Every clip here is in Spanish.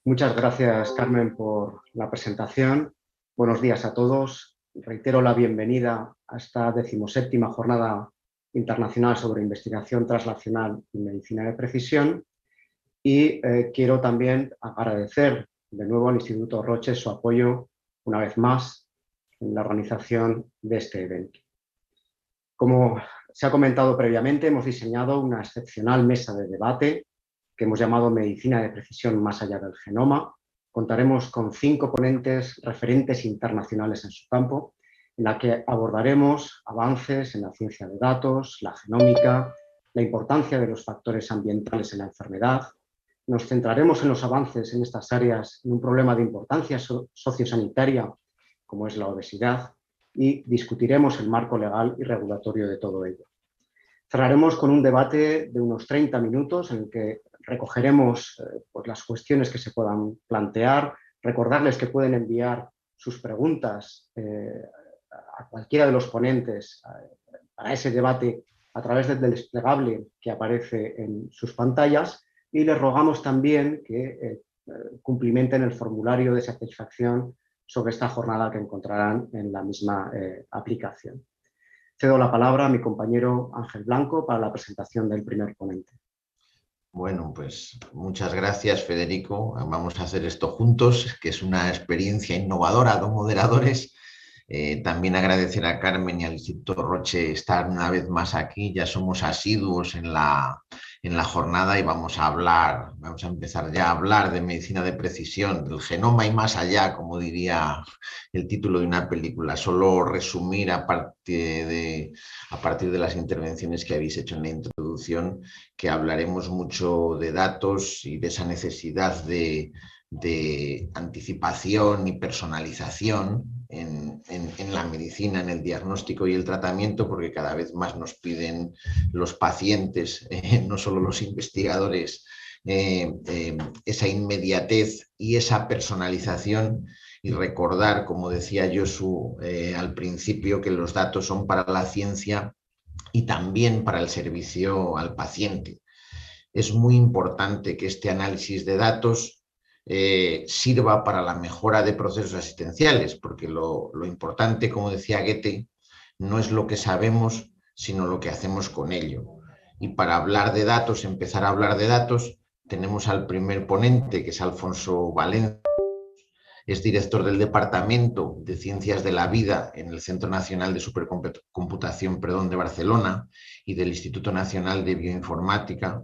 Muchas gracias, Carmen, por la presentación. Buenos días a todos. Reitero la bienvenida a esta 17ª Jornada Internacional sobre Investigación Translacional y Medicina de Precisión. Y quiero también agradecer de nuevo al Instituto Roche su apoyo, una vez más, en la organización de este evento. Como se ha comentado previamente, hemos diseñado una excepcional mesa de debate que hemos llamado Medicina de Precisión más allá del genoma. Contaremos con 5 ponentes referentes internacionales en su campo, en la que abordaremos avances en la ciencia de datos, la genómica, la importancia de los factores ambientales en la enfermedad. Nos centraremos en los avances en estas áreas en un problema de importancia sociosanitaria, como es la obesidad, y discutiremos el marco legal y regulatorio de todo ello. Cerraremos con un debate de unos 30 minutos en el que recogeremos pues las cuestiones que se puedan plantear, recordarles que pueden enviar sus preguntas a cualquiera de los ponentes para ese debate a través del desplegable que aparece en sus pantallas, y les rogamos también que cumplimenten el formulario de satisfacción sobre esta jornada que encontrarán en la misma aplicación. Cedo la palabra a mi compañero Ángel Blanco para la presentación del primer ponente. Bueno, pues muchas gracias, Federico. Vamos a hacer esto juntos, que es una experiencia innovadora de moderadores. También agradecer a Carmen y al Instituto Roche estar una vez más aquí. Ya somos asiduos en la jornada y vamos a empezar ya a hablar de medicina de precisión, del genoma y más allá, como diría el título de una película. Solo resumir a partir de las intervenciones que habéis hecho en la introducción, que hablaremos mucho de datos y de esa necesidad de anticipación y personalización en la medicina, en el diagnóstico y el tratamiento, porque cada vez más nos piden los pacientes, no solo los investigadores, esa inmediatez y esa personalización. Y recordar, como decía Josu al principio, que los datos son para la ciencia y también para el servicio al paciente. Es muy importante que este análisis de datos sirva para la mejora de procesos asistenciales, porque lo importante, como decía Goethe, no es lo que sabemos, sino lo que hacemos con ello. Y para hablar de datos, empezar a hablar de datos, tenemos al primer ponente, que es Alfonso Valencia. Es director del Departamento de Ciencias de la Vida en el Centro Nacional de Supercomputación de Barcelona y del Instituto Nacional de Bioinformática.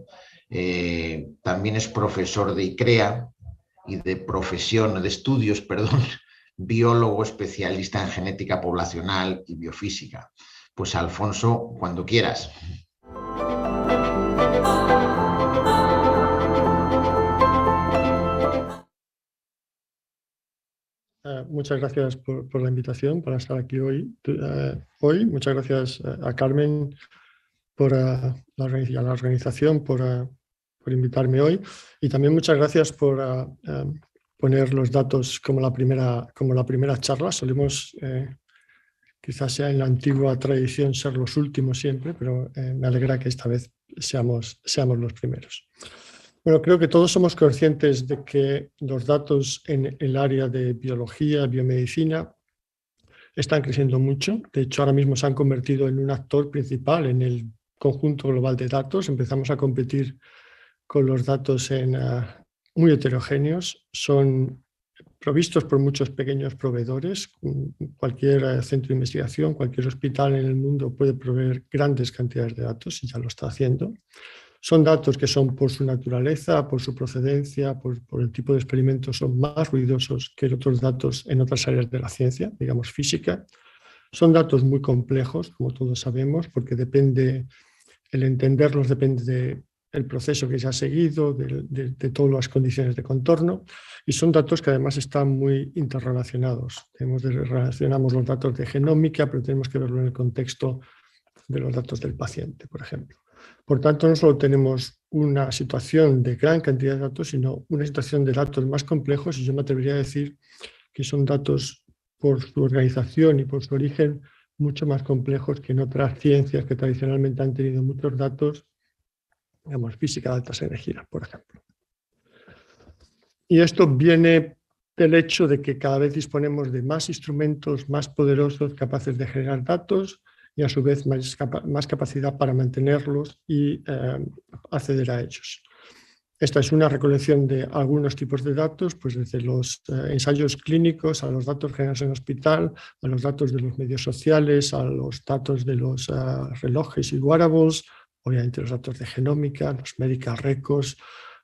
También es profesor de ICREA y de estudios, biólogo especialista en genética poblacional y biofísica. Pues Alfonso, cuando quieras. Muchas gracias por la invitación para estar aquí hoy. Muchas gracias a Carmen a la organización por invitarme hoy, y también muchas gracias por poner los datos como la primera charla. Solemos, quizás sea en la antigua tradición, ser los últimos siempre, pero me alegra que esta vez seamos los primeros. Bueno, creo que todos somos conscientes de que los datos en el área de biología, biomedicina, están creciendo mucho. De hecho, ahora mismo se han convertido en un actor principal en el conjunto global de datos. Empezamos a competir con los datos muy heterogéneos. Son provistos por muchos pequeños proveedores. Cualquier centro de investigación, cualquier hospital en el mundo puede proveer grandes cantidades de datos y ya lo está haciendo. Son datos que son, por su naturaleza, por su procedencia, por el tipo de experimentos, son más ruidosos que otros datos en otras áreas de la ciencia, digamos física. Son datos muy complejos, como todos sabemos, porque el entenderlos depende del proceso que se ha seguido, de todas las condiciones de contorno, y son datos que además están muy interrelacionados. Relacionamos los datos de genómica, pero tenemos que verlo en el contexto de los datos del paciente, por ejemplo. Por tanto, no solo tenemos una situación de gran cantidad de datos, sino una situación de datos más complejos, y yo me atrevería a decir que son datos, por su organización y por su origen, mucho más complejos que en otras ciencias que tradicionalmente han tenido muchos datos, digamos, física de altas energías, por ejemplo. Y esto viene del hecho de que cada vez disponemos de más instrumentos más poderosos capaces de generar datos y a su vez más capacidad para mantenerlos y acceder a ellos. Esta es una recolección de algunos tipos de datos, pues desde los ensayos clínicos a los datos generados en el hospital, a los datos de los medios sociales, a los datos de los relojes y wearables, obviamente los datos de genómica, los medical records,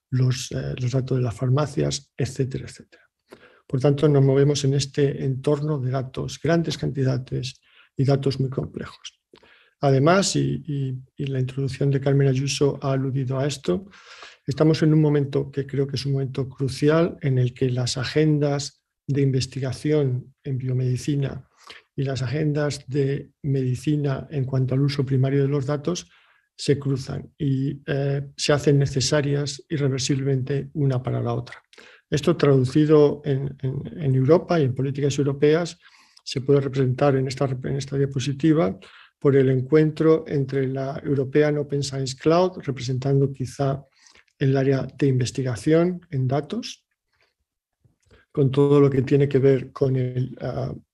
los datos de las farmacias, etcétera, etcétera. Por tanto, nos movemos en este entorno de datos, grandes cantidades y datos muy complejos. Además, y la introducción de Carmen Ayuso ha aludido a esto, estamos en un momento que creo que es un momento crucial en el que las agendas de investigación en biomedicina y las agendas de medicina en cuanto al uso primario de los datos se cruzan y se hacen necesarias irreversiblemente una para la otra. Esto traducido en Europa y en políticas europeas se puede representar en esta diapositiva por el encuentro entre la European Open Science Cloud, representando quizá el área de investigación en datos, con todo lo que tiene que ver con el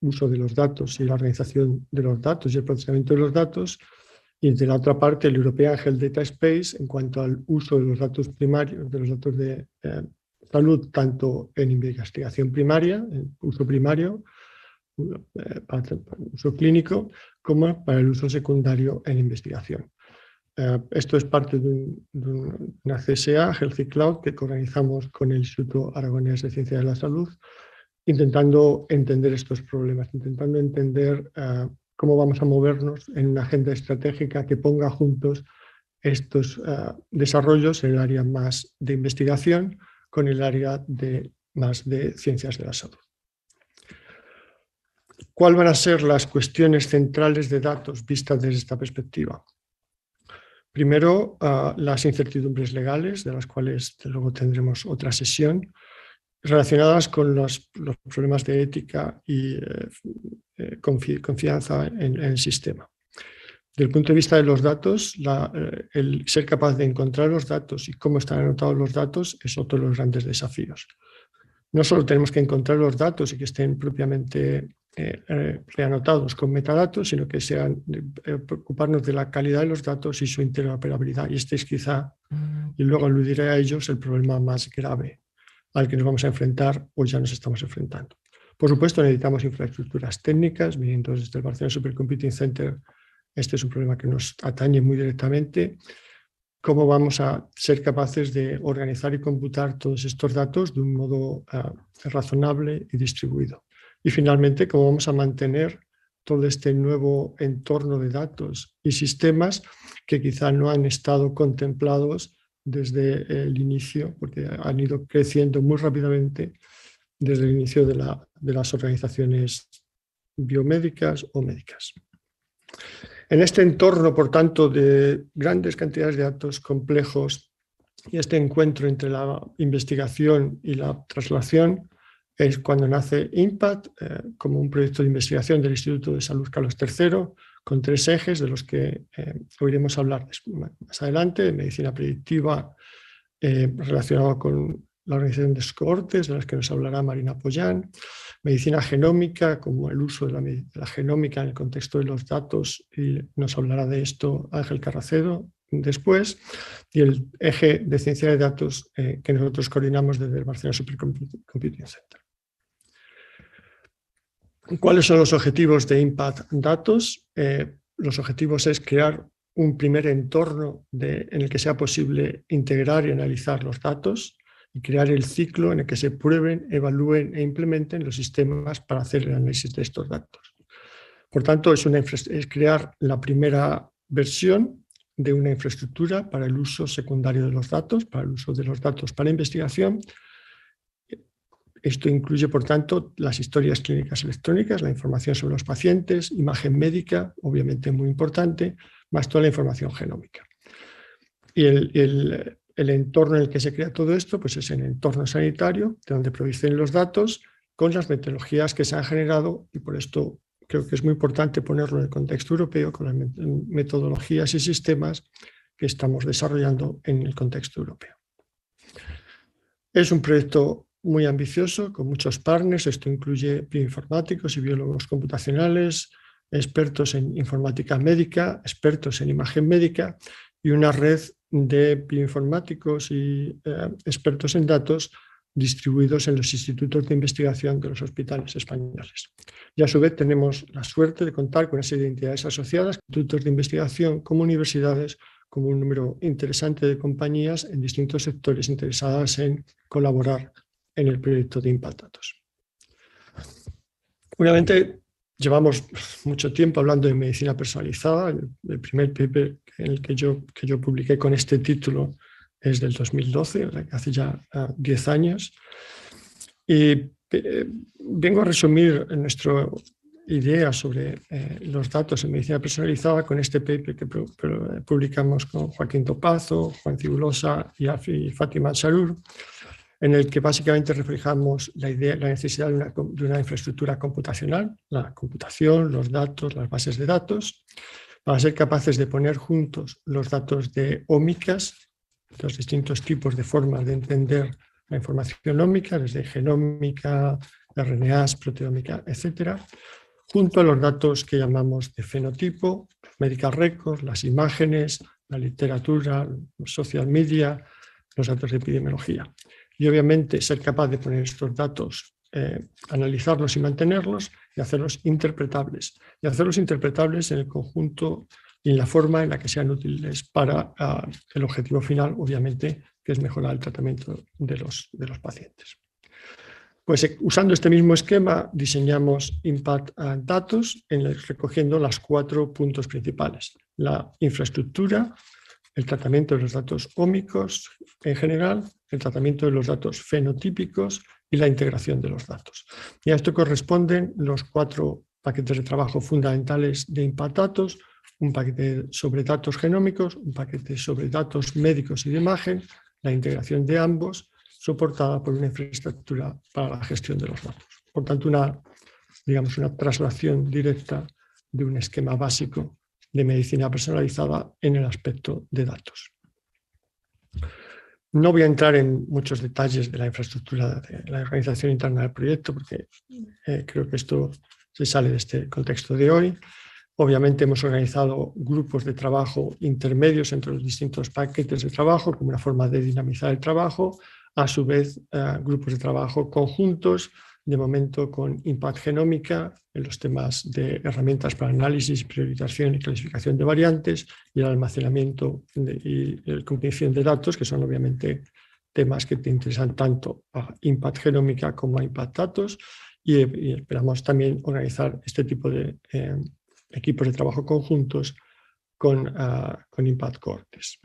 uso de los datos y la organización de los datos y el procesamiento de los datos, y de la otra parte el European Health Data Space en cuanto al uso de los datos primarios, de los datos de salud, tanto en investigación primaria, en uso primario, para uso clínico, como para el uso secundario en investigación. Esto es parte de una CSA, Healthy Cloud, que organizamos con el Instituto Aragonés de Ciencia de la Salud, intentando entender estos problemas, intentando entender cómo vamos a movernos en una agenda estratégica que ponga juntos estos desarrollos en el área más de investigación con el área más de ciencias de la salud. ¿Cuáles van a ser las cuestiones centrales de datos vistas desde esta perspectiva? Primero, las incertidumbres legales, de las cuales luego tendremos otra sesión, relacionadas con los problemas de ética y confianza en el sistema. Desde el punto de vista de los datos, el ser capaz de encontrar los datos y cómo están anotados los datos es otro de los grandes desafíos. No solo tenemos que encontrar los datos y que estén propiamente reanotados con metadatos, sino que preocuparnos de la calidad de los datos y su interoperabilidad. Y este es quizá, y luego aludiré a ellos, el problema más grave al que nos vamos a enfrentar o ya nos estamos enfrentando. Por supuesto, necesitamos infraestructuras técnicas, viniendo desde el Barcelona Supercomputing Center. Este es un problema que nos atañe muy directamente. ¿Cómo vamos a ser capaces de organizar y computar todos estos datos de un modo razonable y distribuido? Y finalmente, ¿cómo vamos a mantener todo este nuevo entorno de datos y sistemas que quizá no han estado contemplados desde el inicio, porque han ido creciendo muy rápidamente desde el inicio de las organizaciones biomédicas o médicas? En este entorno, por tanto, de grandes cantidades de datos complejos y este encuentro entre la investigación y la traslación, es cuando nace IMPACT como un proyecto de investigación del Instituto de Salud Carlos III, con 3 ejes de los que oiremos hablar más adelante: medicina predictiva, relacionado con la organización de cohortes, de las que nos hablará Marina Pollán, medicina genómica, como el uso de la genómica en el contexto de los datos, y nos hablará de esto Ángel Carracedo después, y el eje de ciencia de datos que nosotros coordinamos desde el Barcelona Supercomputing Center. ¿Cuáles son los objetivos de Impact Datos? Los objetivos es crear un primer entorno en el que sea posible integrar y analizar los datos y crear el ciclo en el que se prueben, evalúen e implementen los sistemas para hacer el análisis de estos datos. Por tanto, es crear la primera versión de una infraestructura para el uso secundario de los datos, para el uso de los datos para investigación. Esto incluye, por tanto, las historias clínicas electrónicas, la información sobre los pacientes, imagen médica, obviamente muy importante, más toda la información genómica. Y el entorno en el que se crea todo esto pues es el entorno sanitario, de donde proveen los datos, con las metodologías que se han generado, y por esto creo que es muy importante ponerlo en el contexto europeo, con las metodologías y sistemas que estamos desarrollando en el contexto europeo. Es un proyecto muy ambicioso, con muchos partners. Esto incluye bioinformáticos y biólogos computacionales, expertos en informática médica, expertos en imagen médica y una red de bioinformáticos y expertos en datos distribuidos en los institutos de investigación de los hospitales españoles. Y a su vez tenemos la suerte de contar con una serie de entidades asociadas, institutos de investigación como universidades, como un número interesante de compañías en distintos sectores interesadas en colaborar en el proyecto de Impact Datos. Obviamente llevamos mucho tiempo hablando de medicina personalizada. El primer paper en el que yo publiqué con este título es del 2012, o sea, que hace ya 10 años. Y vengo a resumir nuestra idea sobre los datos en medicina personalizada con este paper que publicamos con Joaquín Topazo, Juan Cibulosa y Fátima Charur, en el que básicamente reflejamos la necesidad de una infraestructura computacional, la computación, los datos, las bases de datos, para ser capaces de poner juntos los datos de ómicas, los distintos tipos de formas de entender la información ómica, desde genómica, RNAs, proteómica, etc., junto a los datos que llamamos de fenotipo, medical records, las imágenes, la literatura, los social media, los datos de epidemiología. Y obviamente ser capaz de poner estos datos, analizarlos y mantenerlos y hacerlos interpretables. Y hacerlos interpretables en el conjunto y en la forma en la que sean útiles para el objetivo final, obviamente, que es mejorar el tratamiento de los pacientes. Pues usando este mismo esquema diseñamos Impact Datos recogiendo los 4 puntos principales: la infraestructura, el tratamiento de los datos ómicos en general, el tratamiento de los datos fenotípicos y la integración de los datos. Y a esto corresponden los 4 paquetes de trabajo fundamentales de Impact Datos: un paquete sobre datos genómicos, un paquete sobre datos médicos y de imagen, la integración de ambos, soportada por una infraestructura para la gestión de los datos. Por tanto, una traslación directa de un esquema básico de medicina personalizada en el aspecto de datos. No voy a entrar en muchos detalles de la infraestructura de la organización interna del proyecto, porque creo que esto se sale de este contexto de hoy. Obviamente hemos organizado grupos de trabajo intermedios entre los distintos paquetes de trabajo como una forma de dinamizar el trabajo, a su vez grupos de trabajo conjuntos, de momento con Impact Genómica en los temas de herramientas para análisis, priorización y clasificación de variantes, y el almacenamiento y la cognición de datos, que son obviamente temas que te interesan tanto a Impact Genómica como a Impact Datos, y esperamos también organizar este tipo de equipos de trabajo conjuntos con Impact Cortes.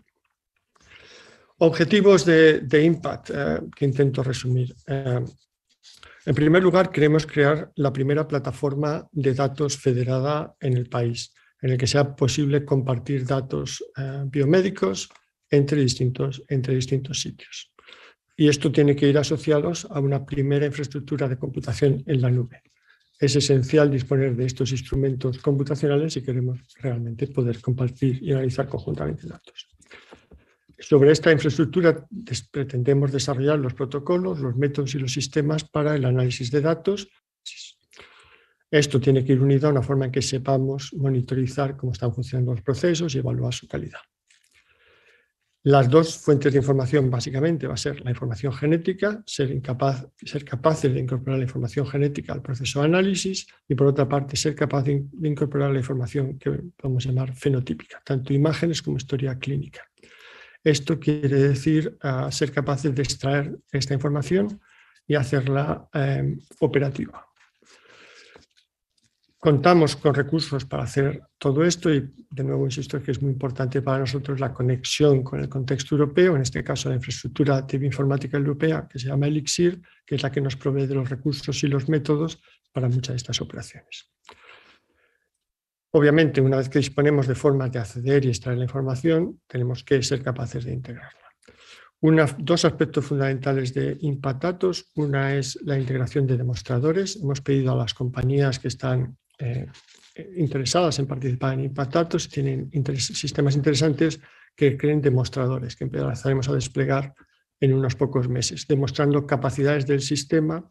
Objetivos de Impact que intento resumir. En primer lugar, queremos crear la primera plataforma de datos federada en el país, en el que sea posible compartir datos biomédicos entre distintos sitios. Y esto tiene que ir asociado a una primera infraestructura de computación en la nube. Es esencial disponer de estos instrumentos computacionales si queremos realmente poder compartir y analizar conjuntamente datos. Sobre esta infraestructura pretendemos desarrollar los protocolos, los métodos y los sistemas para el análisis de datos. Esto tiene que ir unido a una forma en que sepamos monitorizar cómo están funcionando los procesos y evaluar su calidad. Las 2 fuentes de información básicamente va a ser la información genética, ser capaces de incorporar la información genética al proceso de análisis, y por otra parte ser capaz de incorporar la información que podemos llamar fenotípica, tanto imágenes como historia clínica. Esto quiere decir ser capaces de extraer esta información y hacerla operativa. Contamos con recursos para hacer todo esto y, de nuevo, insisto que es muy importante para nosotros la conexión con el contexto europeo, en este caso la infraestructura de bioinformática europea, que se llama Elixir, que es la que nos provee de los recursos y los métodos para muchas de estas operaciones. Obviamente, una vez que disponemos de formas de acceder y extraer la información, tenemos que ser capaces de integrarla. 2 aspectos fundamentales de Impact Datos. Una es la integración de demostradores. Hemos pedido a las compañías que están interesadas en participar en Impact Datos y tienen sistemas interesantes que creen demostradores que empezaremos a desplegar en unos pocos meses, demostrando capacidades del sistema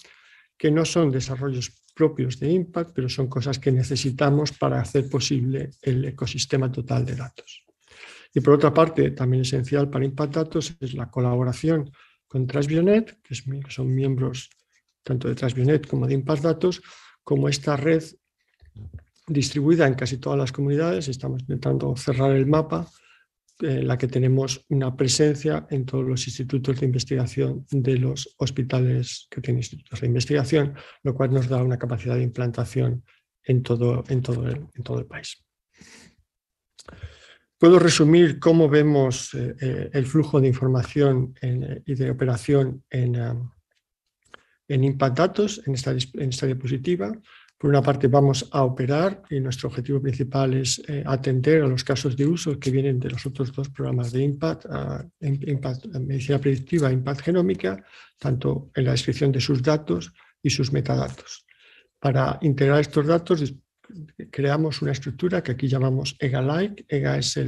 que no son desarrollos propios de Impact, pero son cosas que necesitamos para hacer posible el ecosistema total de datos. Y por otra parte, también esencial para Impact Datos es la colaboración con TrustBioNet, que son miembros tanto de TrustBioNet como de Impact Datos, como esta red distribuida en casi todas las comunidades. Estamos intentando cerrar el mapa, en la que tenemos una presencia en todos los institutos de investigación de los hospitales que tienen institutos de investigación, lo cual nos da una capacidad de implantación en todo el país. Puedo resumir cómo vemos el flujo de información y de operación en Impact Datos en esta diapositiva. Por una parte vamos a operar y nuestro objetivo principal es atender a los casos de uso que vienen de los otros dos programas de Impact, Medicina Predictiva e Impact Genómica, tanto en la descripción de sus datos y sus metadatos. Para integrar estos datos creamos una estructura que aquí llamamos EGA-like. EGA es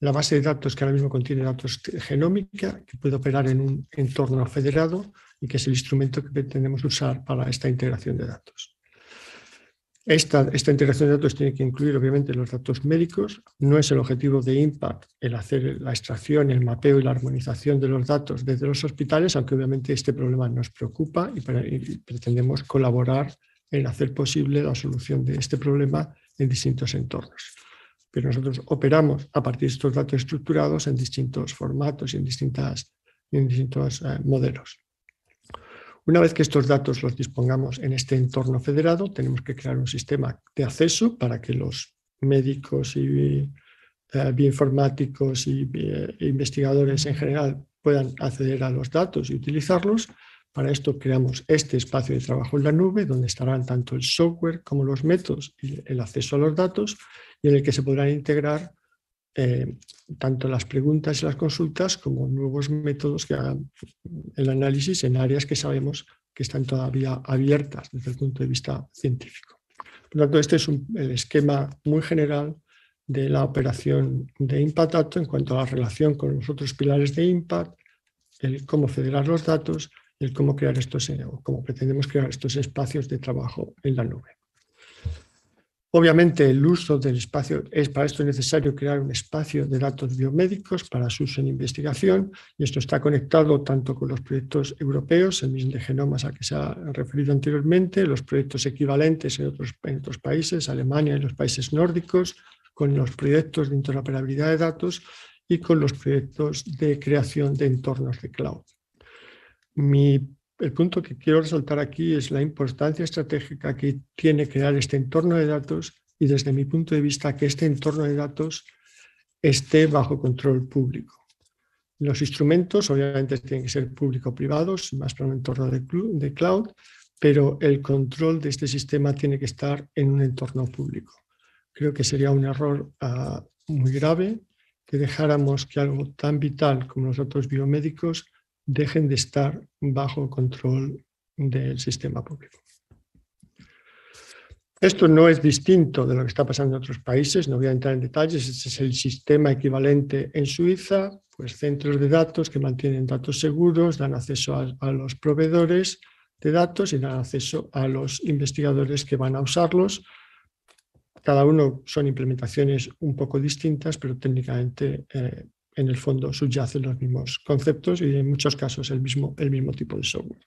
la base de datos que ahora mismo contiene datos genómica, que puede operar en un entorno federado y que es el instrumento que pretendemos usar para esta integración de datos. Esta integración de datos tiene que incluir, obviamente, los datos médicos. No es el objetivo de Impact el hacer la extracción, el mapeo y la armonización de los datos desde los hospitales, aunque obviamente este problema nos preocupa y pretendemos colaborar en hacer posible la solución de este problema en distintos entornos. Pero nosotros operamos a partir de estos datos estructurados en distintos formatos y en distintos modelos. Una vez que estos datos los dispongamos en este entorno federado, tenemos que crear un sistema de acceso para que los médicos y bioinformáticos y investigadores en general puedan acceder a los datos y utilizarlos. Para esto creamos este espacio de trabajo en la nube, donde estarán tanto el software como los métodos y el acceso a los datos, y en el que se podrán integrar tanto las preguntas y las consultas como nuevos métodos que hagan el análisis en áreas que sabemos que están todavía abiertas desde el punto de vista científico. Por lo tanto, este es el esquema muy general de la operación de Impact Data en cuanto a la relación con los otros pilares de Impact, el cómo federar los datos, el cómo crear cómo pretendemos crear estos espacios de trabajo en la nube. Obviamente el uso del espacio para esto es necesario crear un espacio de datos biomédicos para su uso en investigación, y esto está conectado tanto con los proyectos europeos, el mismo de genomas al que se ha referido anteriormente, los proyectos equivalentes en otros países, Alemania y los países nórdicos, con los proyectos de interoperabilidad de datos y con los proyectos de creación de entornos de cloud. El punto que quiero resaltar aquí es la importancia estratégica que tiene crear este entorno de datos y, desde mi punto de vista, que este entorno de datos esté bajo control público. Los instrumentos obviamente tienen que ser público-privados, más para un entorno de cloud, pero el control de este sistema tiene que estar en un entorno público. Creo que sería un error muy grave que dejáramos que algo tan vital como los datos biomédicos dejen de estar bajo control del sistema público. Esto no es distinto de lo que está pasando en otros países, no voy a entrar en detalles. Este es el sistema equivalente en Suiza, pues centros de datos que mantienen datos seguros, dan acceso a los proveedores de datos y dan acceso a los investigadores que van a usarlos. Cada uno son implementaciones un poco distintas, pero técnicamente en el fondo subyacen los mismos conceptos y en muchos casos el mismo tipo de software.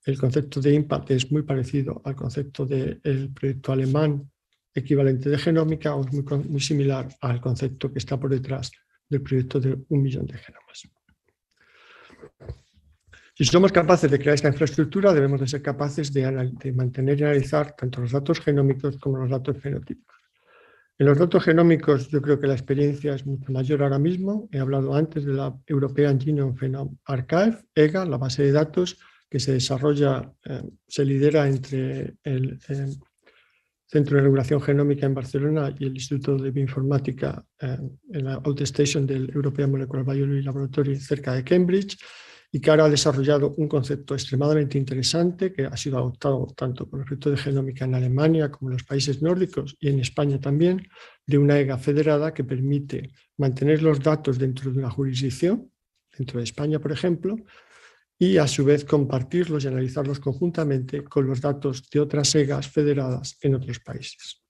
El concepto de Impact es muy parecido al concepto del proyecto alemán equivalente de genómica, o es muy similar al concepto que está por detrás del proyecto de 1 millón de genomas. Si somos capaces de crear esta infraestructura, debemos de ser capaces de mantener y analizar tanto los datos genómicos como los datos fenotípicos. En los datos genómicos yo creo que la experiencia es mucho mayor ahora mismo. He hablado antes de la European Genome Phenome Archive, EGA, la base de datos que se desarrolla, se lidera entre el Centro de Regulación Genómica en Barcelona y el Instituto de Bioinformática en la Outstation del European Molecular Biology Laboratory cerca de Cambridge, y que ahora ha desarrollado un concepto extremadamente interesante que ha sido adoptado tanto por el proyecto de genómica en Alemania como en los países nórdicos y en España también, de una EGA federada que permite mantener los datos dentro de una jurisdicción, dentro de España, por ejemplo, y a su vez compartirlos y analizarlos conjuntamente con los datos de otras EGAs federadas en otros países.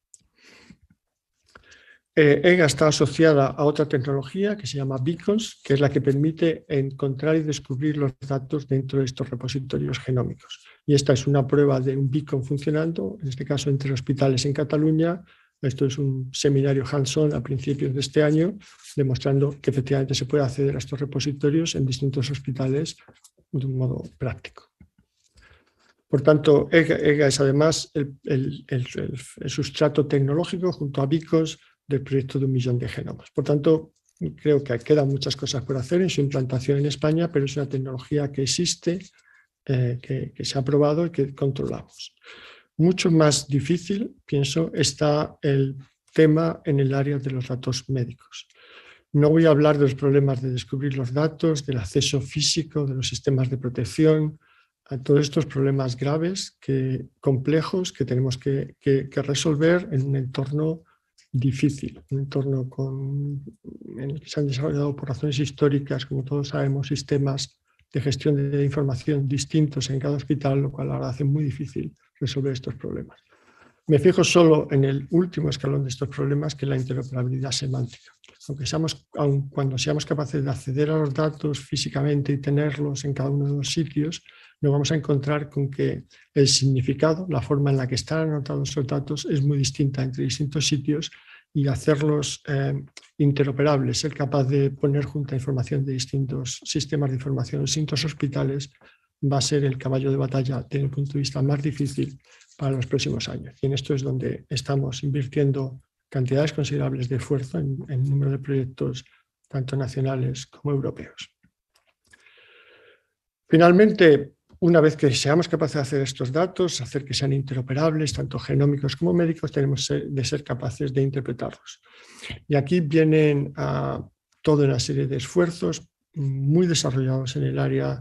EGA está asociada a otra tecnología que se llama Beacons, que es la que permite encontrar y descubrir los datos dentro de estos repositorios genómicos. Y esta es una prueba de un beacon funcionando, en este caso entre hospitales en Cataluña. Esto es un seminario hands-on a principios de este año, demostrando que efectivamente se puede acceder a estos repositorios en distintos hospitales de un modo práctico. Por tanto, EGA es además el sustrato tecnológico junto a Beacons del proyecto de 1 millón de genomas. Por tanto, creo que quedan muchas cosas por hacer en su implantación en España, pero es una tecnología que existe, que se ha probado y que controlamos. Mucho más difícil, pienso, está el tema en el área de los datos médicos. No voy a hablar de los problemas de descubrir los datos, del acceso físico, de los sistemas de protección, a todos estos problemas graves, complejos, que tenemos que resolver en un entorno difícil, un entorno en el que se han desarrollado por razones históricas, como todos sabemos, sistemas de gestión de información distintos en cada hospital, lo cual ahora hace muy difícil resolver estos problemas. Me fijo solo en el último escalón de estos problemas, que es la interoperabilidad semántica. Aun cuando seamos capaces de acceder a los datos físicamente y tenerlos en cada uno de los sitios, nos vamos a encontrar con que el significado, la forma en la que están anotados esos datos es muy distinta entre distintos sitios, y hacerlos interoperables, ser capaz de poner junta información de distintos sistemas de información, distintos hospitales, va a ser el caballo de batalla desde el punto de vista más difícil para los próximos años. Y en esto es donde estamos invirtiendo cantidades considerables de esfuerzo en número de proyectos tanto nacionales como europeos. Finalmente, una vez que seamos capaces de hacer estos datos, hacer que sean interoperables, tanto genómicos como médicos, tenemos de ser capaces de interpretarlos. Y aquí vienen toda una serie de esfuerzos muy desarrollados en el área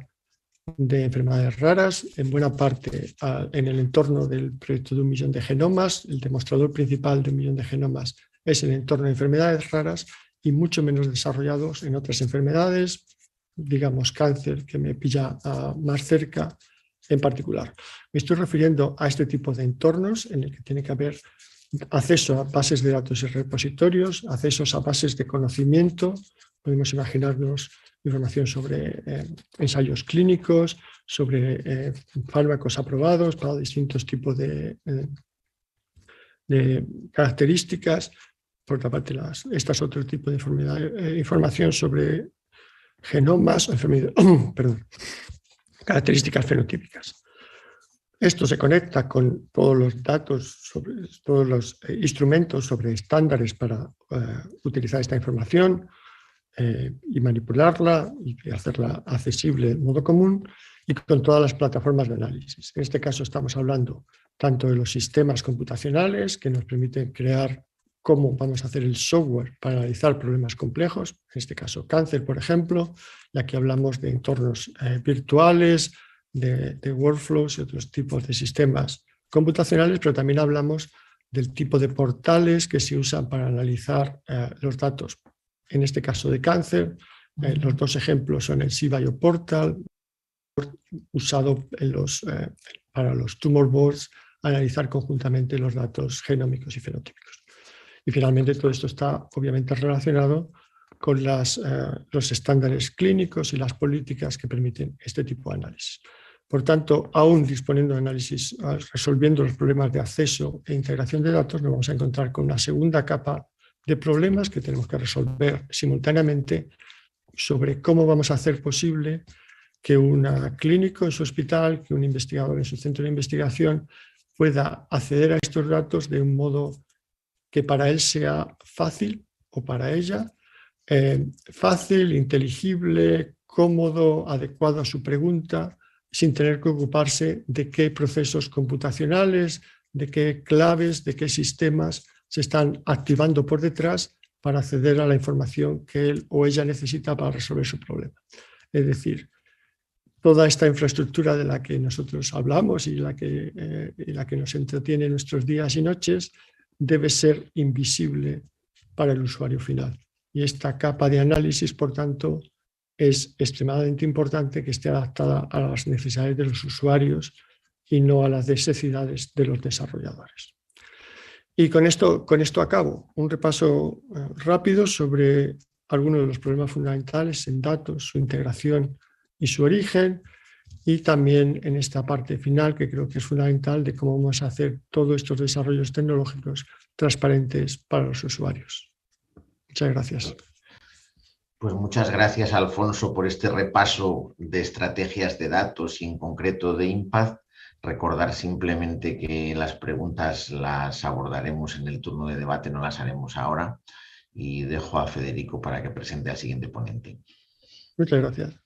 de enfermedades raras, en buena parte en el entorno del proyecto de 1 millón de genomas. El demostrador principal de 1 millón de genomas es el entorno de enfermedades raras, y mucho menos desarrollados en otras enfermedades, digamos cáncer, que me pilla más cerca en particular. Me estoy refiriendo a este tipo de entornos en el que tiene que haber acceso a bases de datos y repositorios, accesos a bases de conocimiento. Podemos imaginarnos información sobre ensayos clínicos, sobre fármacos aprobados para distintos tipos de características. Por otra parte, este es otro tipo de información sobre genomas, características fenotípicas. Esto se conecta con todos los datos, todos los instrumentos sobre estándares para utilizar esta información y manipularla y hacerla accesible de modo común, y con todas las plataformas de análisis. En este caso estamos hablando tanto de los sistemas computacionales que nos permiten crear cómo vamos a hacer el software para analizar problemas complejos, en este caso cáncer, por ejemplo, y aquí hablamos de entornos virtuales, de workflows y otros tipos de sistemas computacionales, pero también hablamos del tipo de portales que se usan para analizar los datos. En este caso de cáncer, los dos ejemplos son el CBioPortal, usado para los tumor boards, analizar conjuntamente los datos genómicos y fenotípicos. Y finalmente todo esto está obviamente relacionado con los estándares clínicos y las políticas que permiten este tipo de análisis. Por tanto, aún disponiendo de análisis, resolviendo los problemas de acceso e integración de datos, nos vamos a encontrar con una segunda capa de problemas que tenemos que resolver simultáneamente sobre cómo vamos a hacer posible que un clínico en su hospital, que un investigador en su centro de investigación pueda acceder a estos datos de un modo que para él sea fácil, o para ella, fácil, inteligible, cómodo, adecuado a su pregunta, sin tener que ocuparse de qué procesos computacionales, de qué claves, de qué sistemas se están activando por detrás para acceder a la información que él o ella necesita para resolver su problema. Es decir, toda esta infraestructura de la que nosotros hablamos y la que nos entretiene nuestros días y noches debe ser invisible para el usuario final. Y esta capa de análisis, por tanto, es extremadamente importante que esté adaptada a las necesidades de los usuarios y no a las necesidades de los desarrolladores. Y con esto acabo. Un repaso rápido sobre algunos de los problemas fundamentales en datos, su integración y su origen, y también en esta parte final, que creo que es fundamental, de cómo vamos a hacer todos estos desarrollos tecnológicos transparentes para los usuarios. Muchas gracias. Pues muchas gracias, Alfonso, por este repaso de estrategias de datos y en concreto de Impact. Recordar simplemente que las preguntas las abordaremos en el turno de debate, no las haremos ahora. Y dejo a Federico para que presente al siguiente ponente. Muchas gracias.